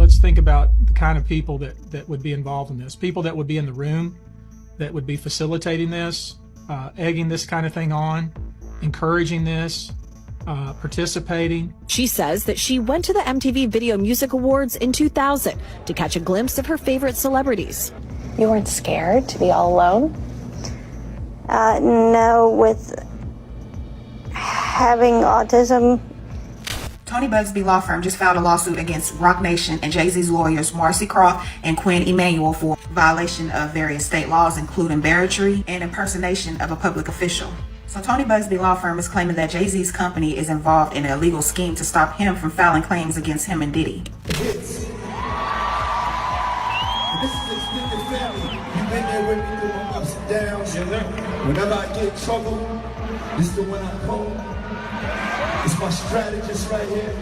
Let's think about the kind of people that would be involved in this. People that would be in the room, that would be facilitating this, egging this kind of thing on, encouraging this, participating. She says that she went to the MTV Video Music Awards in 2000 to catch a glimpse of her favorite celebrities. You weren't scared to be all alone? No, with having autism. Tony Buzbee Law Firm just filed a lawsuit against Roc Nation and Jay-Z's lawyers Marcy Croft and Quinn Emanuel for violation of various state laws, including barratry and impersonation of a public official. So Tony Buzbee Law Firm is claiming that Jay-Z's company is involved in an illegal scheme to stop him from filing claims against him and Diddy. This is extended family. You've been there with me through my ups and downs. Whenever I get in trouble, this is the one I call. It's my strategist right here.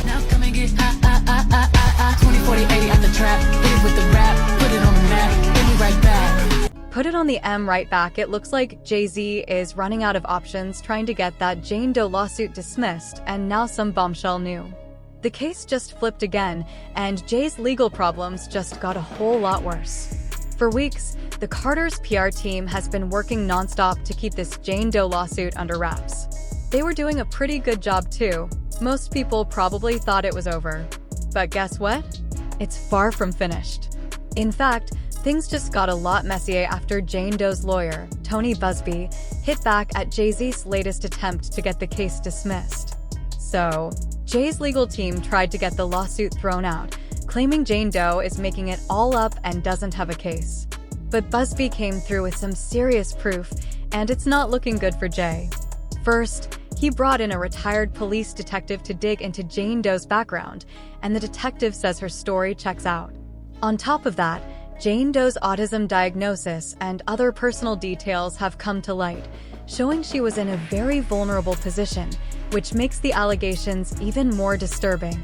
Now come and get 20, 40, 80 at the trap. Hit it with the rap, put it on the map, get me right back. Put it on the M right back. It looks like Jay-Z is running out of options trying to get that Jane Doe lawsuit dismissed, and now some bombshell new. The case just flipped again, and Jay's legal problems just got a whole lot worse. For weeks, the Carter's PR team has been working nonstop to keep this Jane Doe lawsuit under wraps. They were doing a pretty good job too. Most people probably thought it was over. But guess what? It's far from finished. In fact, things just got a lot messier after Jane Doe's lawyer, Tony Buzbee, hit back at Jay-Z's latest attempt to get the case dismissed. So, Jay's legal team tried to get the lawsuit thrown out, claiming Jane Doe is making it all up and doesn't have a case. But Buzbee came through with some serious proof, and it's not looking good for Jay. First, he brought in a retired police detective to dig into Jane Doe's background, and the detective says her story checks out. On top of that, Jane Doe's autism diagnosis and other personal details have come to light, showing she was in a very vulnerable position, which makes the allegations even more disturbing.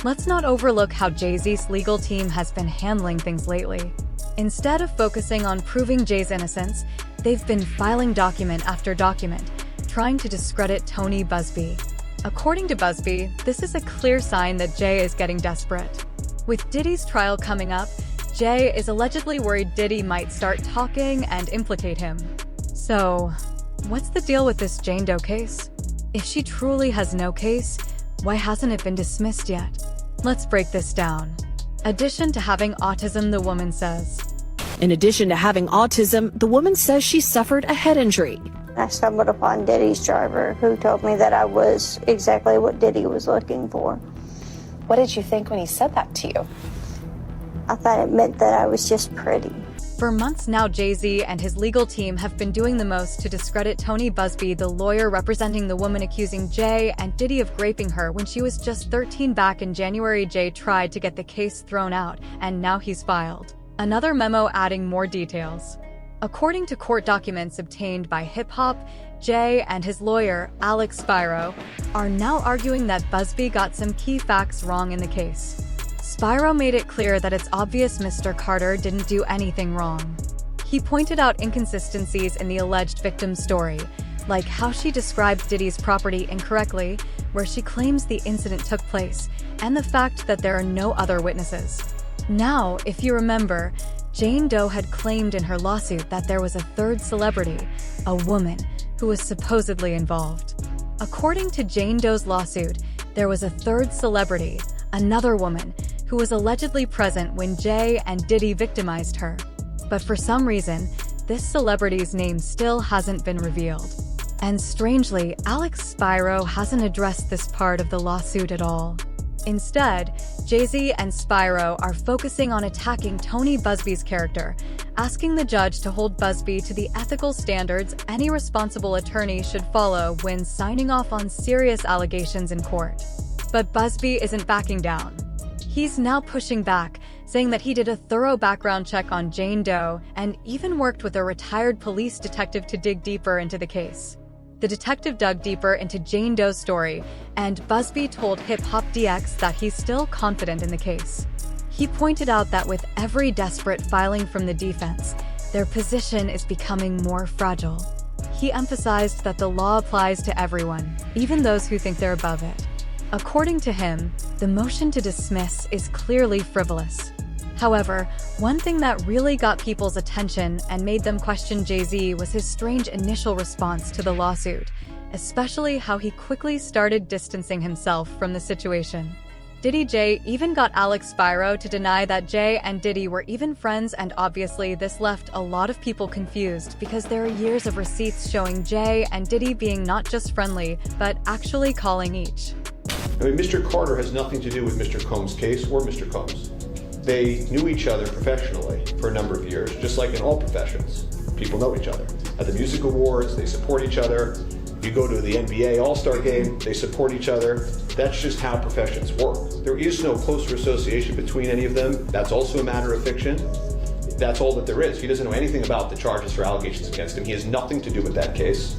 Let's not overlook how Jay-Z's legal team has been handling things lately. Instead of focusing on proving Jay's innocence, they've been filing document after document, trying to discredit Tony Buzbee. According to Buzbee, this is a clear sign that Jay is getting desperate. With Diddy's trial coming up, Jay is allegedly worried Diddy might start talking and implicate him. So, what's the deal with this Jane Doe case? If she truly has no case, why hasn't it been dismissed yet? Let's break this down. Addition to having autism, the woman says. In addition to having autism, the woman says she suffered a head injury. I stumbled upon Diddy's driver, who told me that I was exactly what Diddy was looking for. What did you think when he said that to you? I thought it meant that I was just pretty. For months now, Jay-Z and his legal team have been doing the most to discredit Tony Buzbee, the lawyer representing the woman accusing Jay and Diddy of raping her when she was just 13. Back in January, Jay tried to get the case thrown out, and now he's filed another memo adding more details. According to court documents obtained by Hip Hop, Jay and his lawyer, Alex Spiro, are now arguing that Buzbee got some key facts wrong in the case. Spiro made it clear that it's obvious Mr. Carter didn't do anything wrong. He pointed out inconsistencies in the alleged victim's story, like how she described Diddy's property incorrectly, where she claims the incident took place, and the fact that there are no other witnesses. Now, if you remember, Jane Doe had claimed in her lawsuit that there was a third celebrity, a woman, who was supposedly involved. According to Jane Doe's lawsuit, there was a third celebrity, another woman, who was allegedly present when Jay and Diddy victimized her. But for some reason, this celebrity's name still hasn't been revealed. And strangely, Alex Spiro hasn't addressed this part of the lawsuit at all. Instead, Jay-Z and Spiro are focusing on attacking Tony Buzbee's character, asking the judge to hold Buzbee to the ethical standards any responsible attorney should follow when signing off on serious allegations in court. But Buzbee isn't backing down. He's now pushing back, saying that he did a thorough background check on Jane Doe and even worked with a retired police detective to dig deeper into the case. The detective dug deeper into Jane Doe's story, and Buzbee told Hip Hop DX that he's still confident in the case. He pointed out that with every desperate filing from the defense, their position is becoming more fragile. He emphasized that the law applies to everyone, even those who think they're above it. According to him, the motion to dismiss is clearly frivolous. However, one thing that really got people's attention and made them question Jay-Z was his strange initial response to the lawsuit, especially how he quickly started distancing himself from the situation. Diddy J even got Alex Spiro to deny that Jay and Diddy were even friends, and obviously this left a lot of people confused because there are years of receipts showing Jay and Diddy being not just friendly, but actually calling each. I mean, Mr. Carter has nothing to do with Mr. Combs' case or Mr. Combs. They knew each other professionally for a number of years, just like in all professions. People know each other. At the music awards, they support each other. You go to the NBA All-Star game, they support each other. That's just how professions work. There is no closer association between any of them. That's also a matter of fiction. That's all that there is. He doesn't know anything about the charges or allegations against him. He has nothing to do with that case.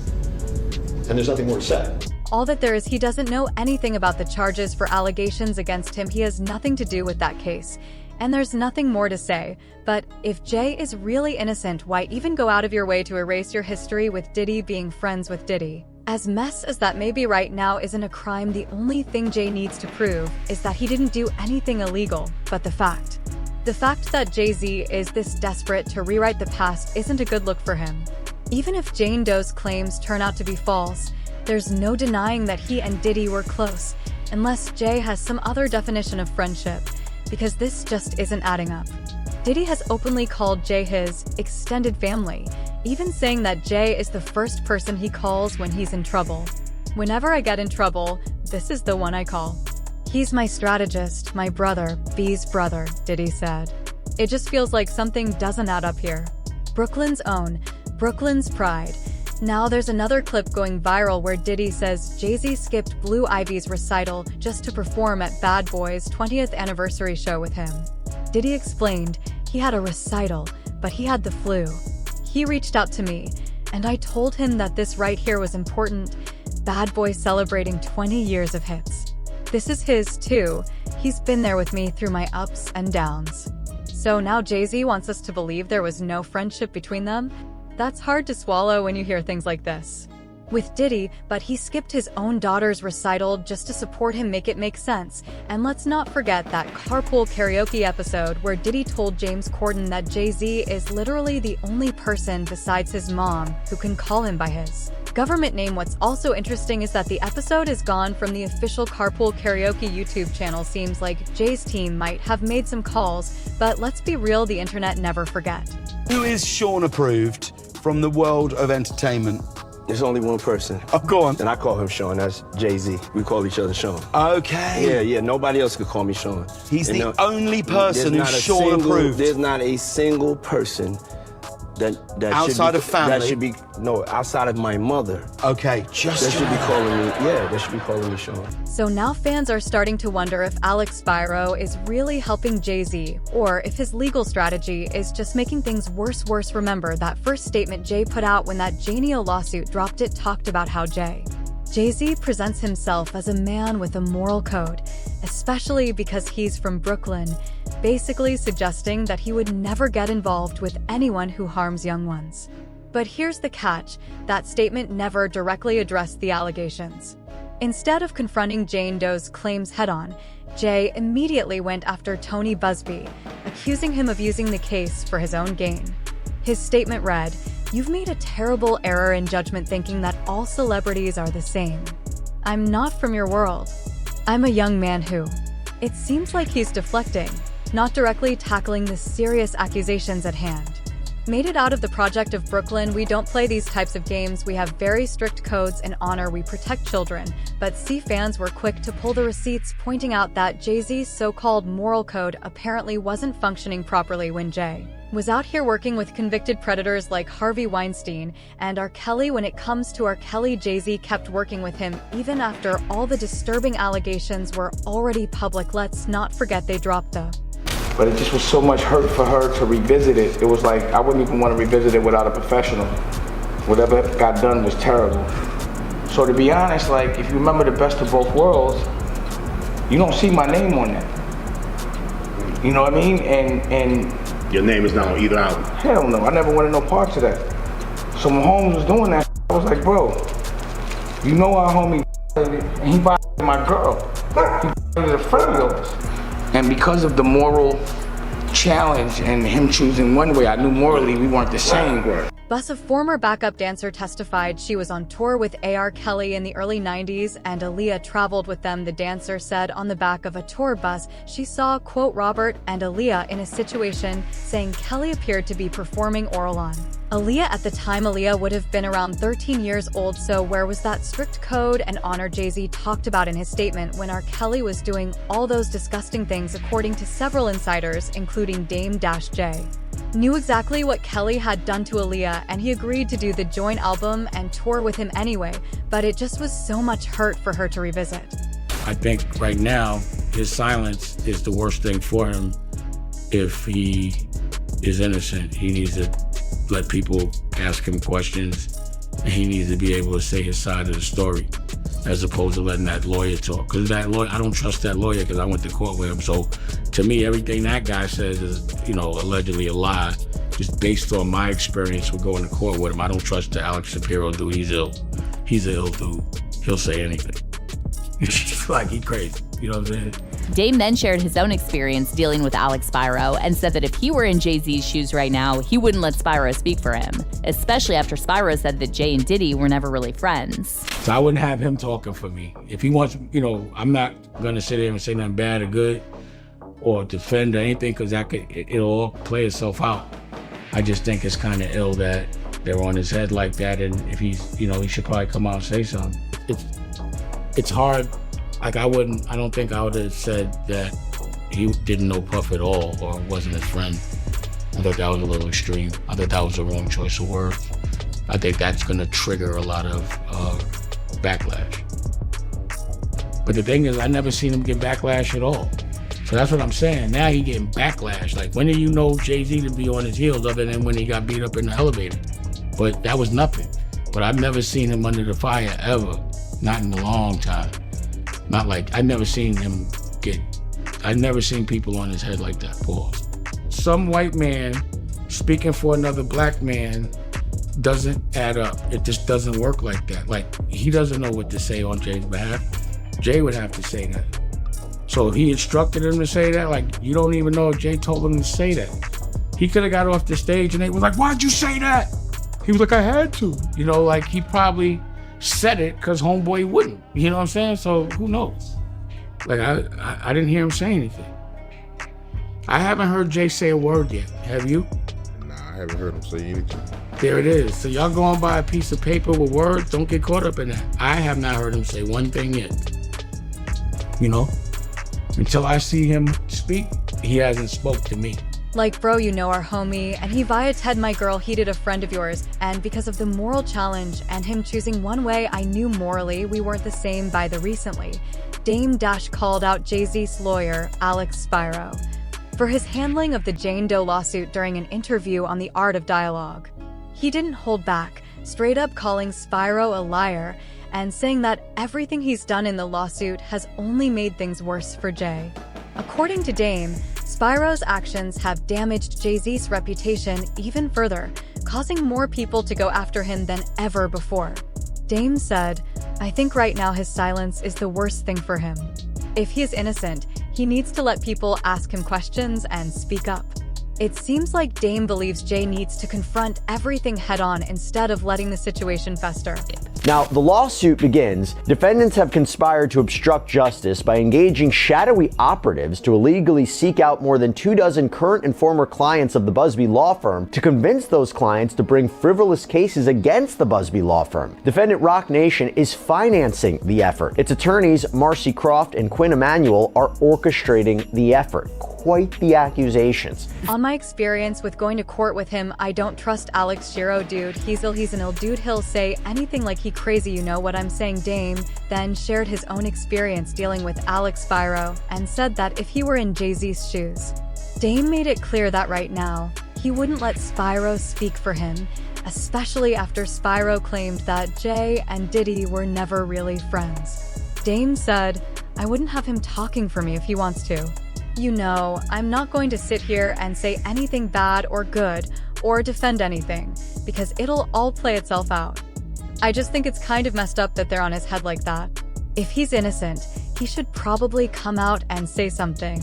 And there's nothing more to say. All that there is, he doesn't know anything about the charges for allegations against him. He has nothing to do with that case. And there's nothing more to say. But if Jay is really innocent, why even go out of your way to erase your history with Diddy being friends with Diddy? As mess as that may be right now isn't a crime. The only thing Jay needs to prove is that he didn't do anything illegal. But the fact that Jay-Z is this desperate to rewrite the past isn't a good look for him. Even if Jane Doe's claims turn out to be false, there's no denying that he and Diddy were close, unless Jay has some other definition of friendship, because this just isn't adding up. Diddy has openly called Jay his extended family, even saying that Jay is the first person he calls when he's in trouble. Whenever I get in trouble, this is the one I call. He's my strategist, my brother, B's brother, Diddy said. It just feels like something doesn't add up here. Brooklyn's own, Brooklyn's pride. Now there's another clip going viral where Diddy says Jay-Z skipped Blue Ivy's recital just to perform at Bad Boy's 20th anniversary show with him. Diddy explained he had a recital, but he had the flu. He reached out to me, and I told him that this right here was important. Bad Boy celebrating 20 years of hits. This is his too. He's been there with me through my ups and downs. So now Jay-Z wants us to believe there was no friendship between them? That's hard to swallow when you hear things like this. With Diddy, but he skipped his own daughter's recital just to support him, make it make sense. And let's not forget that carpool karaoke episode where Diddy told James Corden that Jay-Z is literally the only person besides his mom who can call him by his government name. What's also interesting is that the episode is gone from the official carpool karaoke YouTube channel. Seems like Jay's team might have made some calls, but let's be real, the internet never forget. Who is Sean approved from the world of entertainment? There's only one person. Oh, go on. And I call him Sean. That's Jay-Z. We call each other Sean. Okay. Yeah. Nobody else could call me Sean. He's the only person who's Sean approved. There's not a single person that outside of family. That should be outside of my mother. Okay, just that should be calling me. Yeah, they should be calling me Sean. So now fans are starting to wonder if Alex Spiro is really helping Jay-Z, or if his legal strategy is just making things worse. Remember that first statement Jay put out when that Jane Doe lawsuit dropped. It talked about how Jay-Z presents himself as a man with a moral code, especially because he's from Brooklyn, basically suggesting that he would never get involved with anyone who harms young ones. But here's the catch, that statement never directly addressed the allegations. Instead of confronting Jane Doe's claims head-on, Jay immediately went after Tony Busby, accusing him of using the case for his own gain. His statement read, "You've made a terrible error in judgment thinking that all celebrities are the same. I'm not from your world. I'm a young man who..." It seems like he's deflecting, not directly tackling the serious accusations at hand. Made it out of the project of Brooklyn. We don't play these types of games. We have very strict codes and honor. We protect children. But see, fans were quick to pull the receipts, pointing out that Jay-Z's so-called moral code apparently wasn't functioning properly when Jay was out here working with convicted predators like Harvey Weinstein and R. Kelly. When it comes to R. Kelly, Jay-Z kept working with him even after all the disturbing allegations were already public. Let's not forget they dropped the... But it just was so much hurt for her to revisit it. It was like, I wouldn't even want to revisit it without a professional. Whatever got done was terrible. So to be honest, like, if you remember the best of both worlds, you don't see my name on that. You know what I mean? And your name is not on either album? Hell no, I never wanted no parts of that. So when Holmes was doing that, I was like, bro, you know our homie violated, and he violated my girl. He violated a friend of yours. And because of the moral challenge and him choosing one way, I knew morally we weren't the same. Bus, a former backup dancer, testified she was on tour with A.R. Kelly in the early 90s, and Aaliyah traveled with them. The dancer said on the back of a tour bus she saw, quote, Robert and Aaliyah in a situation, saying Kelly appeared to be performing oral on Aaliyah. At the time, Aaliyah would have been around 13 years old, so where was that strict code and honor Jay-Z talked about in his statement when R. Kelly was doing all those disgusting things? According to several insiders, including Dame-J, knew exactly what Kelly had done to Aaliyah, and he agreed to do the joint album and tour with him anyway, but it just was so much hurt for her to revisit. I think right now, his silence is the worst thing for him. If he is innocent, he needs to let people ask him questions, and he needs to be able to say his side of the story, as opposed to letting that lawyer talk. Because that lawyer, I don't trust that lawyer because I went to court with him. So to me, everything that guy says is, allegedly a lie, just based on my experience with going to court with him. I don't trust the Alex Shapiro dude. He's ill. He's an ill dude. He'll say anything. Like, he crazy. You know what I'm saying? Dame then shared his own experience dealing with Alex Spiro and said that if he were in Jay-Z's shoes right now, he wouldn't let Spiro speak for him, especially after Spiro said that Jay and Diddy were never really friends. So I wouldn't have him talking for me. If he wants, I'm not going to sit there and say nothing bad or good or defend or anything, because it'll all play itself out. I just think it's kind of ill that they're on his head like that, and if he's, he should probably come out and say something. It's hard. Like, I don't think I would have said that he didn't know Puff at all or wasn't his friend. I thought that was a little extreme. I thought that was the wrong choice of words. I think that's gonna trigger a lot of backlash. But the thing is, I never seen him get backlash at all. So that's what I'm saying. Now he getting backlash. Like, when did you know Jay-Z to be on his heels other than when he got beat up in the elevator? But that was nothing. But I've never seen him under the fire ever. Not in a long time. Not like, I've never seen people on his head like that, pause. Some white man speaking for another black man doesn't add up. It just doesn't work like that. Like, he doesn't know what to say on Jay's behalf. Jay would have to say that. So if he instructed him to say that, like, you don't even know if Jay told him to say that. He could have got off the stage and they was like, why'd you say that? He was like, I had to. Like, he probably said it because homeboy wouldn't. You know what I'm saying? So who knows? Like, I didn't hear him say anything. I haven't heard Jay say a word yet. Have you? Nah, I haven't heard him say anything. There it is. So y'all going by a piece of paper with words, don't get caught up in that. I have not heard him say one thing yet. Until I see him speak, he hasn't spoke to me. Like, bro, our homie, and he via Ted My Girl, he did a friend of yours, and because of the moral challenge and him choosing one way, I knew morally we weren't the same by the recently. Dame Dash called out Jay-Z's lawyer, Alex Spiro, for his handling of the Jane Doe lawsuit during an interview on The Art of Dialogue. He didn't hold back, straight up calling Spiro a liar and saying that everything he's done in the lawsuit has only made things worse for Jay. According to Dame, Spiro's actions have damaged Jay-Z's reputation even further, causing more people to go after him than ever before. Dame said, I think right now his silence is the worst thing for him. If he is innocent, he needs to let people ask him questions and speak up. It seems like Dame believes Jay needs to confront everything head-on instead of letting the situation fester. Now, the lawsuit begins. Defendants have conspired to obstruct justice by engaging shadowy operatives to illegally seek out more than 24 current and former clients of the Busby law firm to convince those clients to bring frivolous cases against the Busby law firm. Defendant Roc Nation is financing the effort. Its attorneys, Marcy Croft and Quinn Emanuel, are orchestrating the effort. Quite the accusations. On my experience with going to court with him, I don't trust Alex Shapiro, dude. He's an ill dude. He'll say anything like he crazy, you know what I'm saying. Dame then shared his own experience dealing with Alex Spiro and said that if he were in Jay-Z's shoes, Dame made it clear that right now, he wouldn't let Spiro speak for him, especially after Spiro claimed that Jay and Diddy were never really friends. Dame said, I wouldn't have him talking for me if he wants to. I'm not going to sit here and say anything bad or good or defend anything, because it'll all play itself out. I just think it's kind of messed up that they're on his head like that. If he's innocent, he should probably come out and say something.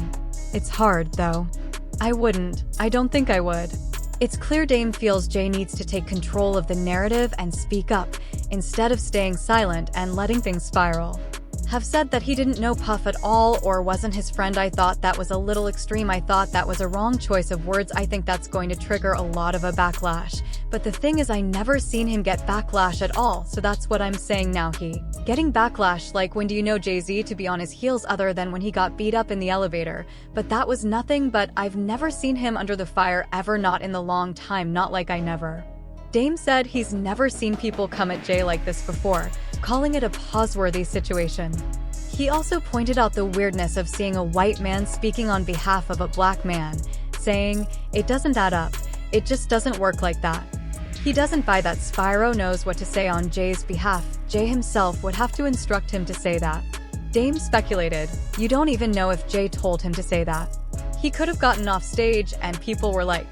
It's hard, though. I wouldn't. I don't think I would. It's clear Dame feels Jay needs to take control of the narrative and speak up, instead of staying silent and letting things spiral. Have said that he didn't know Puff at all or wasn't his friend. I thought that was a little extreme. I thought that was a wrong choice of words. I think that's going to trigger a lot of a backlash. But the thing is, I never seen him get backlash at all, so that's what I'm saying now. He getting backlash, like when do you know Jay-Z to be on his heels other than when he got beat up in the elevator. But that was nothing, but I've never seen him under the fire ever, not in the long time, not like I never. Dame said he's never seen people come at Jay like this before, calling it a pause-worthy situation. He also pointed out the weirdness of seeing a white man speaking on behalf of a black man, saying, "It doesn't add up. It just doesn't work like that." He doesn't buy that Spyro knows what to say on Jay's behalf. Jay himself would have to instruct him to say that. Dame speculated, "You don't even know if Jay told him to say that. He could have gotten off stage and people were like,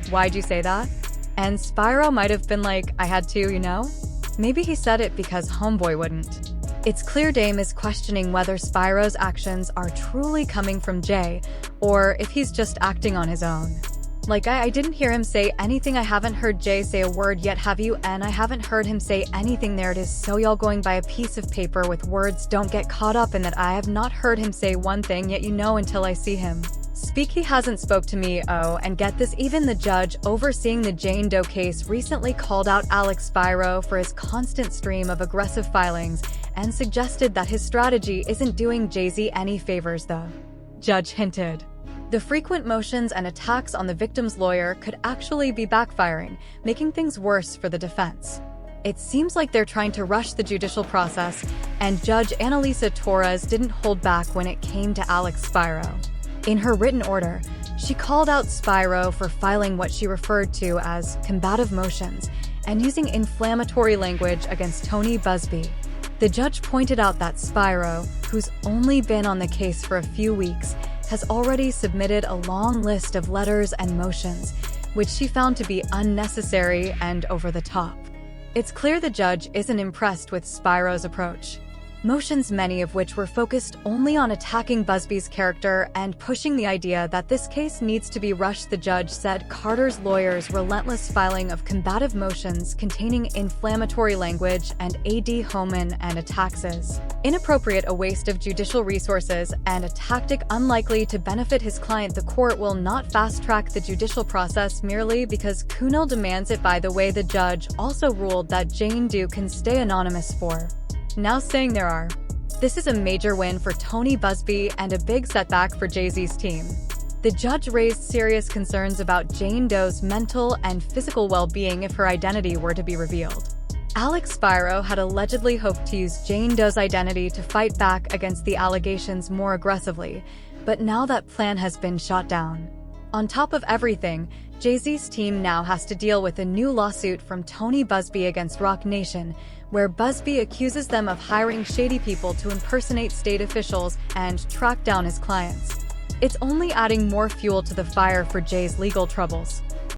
'Why'd you say that?' And Spyro might have been like, 'I had to, you know?' Maybe he said it because homeboy wouldn't." It's clear Dame is questioning whether Spyro's actions are truly coming from Jay, or if he's just acting on his own. Like, I didn't hear him say anything. I haven't heard Jay say a word yet, have you? And I haven't heard him say anything. There it is. So y'all going by a piece of paper with words. Don't get caught up in that. I have not heard him say one thing yet, you know, until I see him speak. He hasn't spoke to me. Oh, and get this, even the judge overseeing the Jane Doe case recently called out Alex Spyro for his constant stream of aggressive filings and suggested that his strategy isn't doing Jay-Z any favors, the judge hinted. The frequent motions and attacks on the victim's lawyer could actually be backfiring, making things worse for the defense. It seems like they're trying to rush the judicial process, and Judge Annalisa Torres didn't hold back when it came to Alex Spyro. In her written order, she called out Spyro for filing what she referred to as combative motions and using inflammatory language against Tony Busby. The judge pointed out that Spyro, who's only been on the case for a few weeks, has already submitted a long list of letters and motions, which she found to be unnecessary and over the top. It's clear the judge isn't impressed with Spyro's approach. Motions, many of which were focused only on attacking Busby's character and pushing the idea that this case needs to be rushed. The judge said Carter's lawyer's relentless filing of combative motions containing inflammatory language and ad hominem and attacks is inappropriate, a waste of judicial resources, and a tactic unlikely to benefit his client. The court will not fast-track the judicial process merely because Kunal demands it. By the way, the judge also ruled that Jane Doe can stay anonymous for now saying there are. This is a major win for Tony Busby and a big setback for Jay-Z's team. The judge raised serious concerns about Jane Doe's mental and physical well-being if her identity were to be revealed. Alex Spyro had allegedly hoped to use Jane Doe's identity to fight back against the allegations more aggressively, but now that plan has been shot down. On top of everything, Jay-Z's team now has to deal with a new lawsuit from Tony Busby against Roc Nation, where Busby accuses them of hiring shady people to impersonate state officials and track down his clients. It's only adding more fuel to the fire for Jay's legal troubles.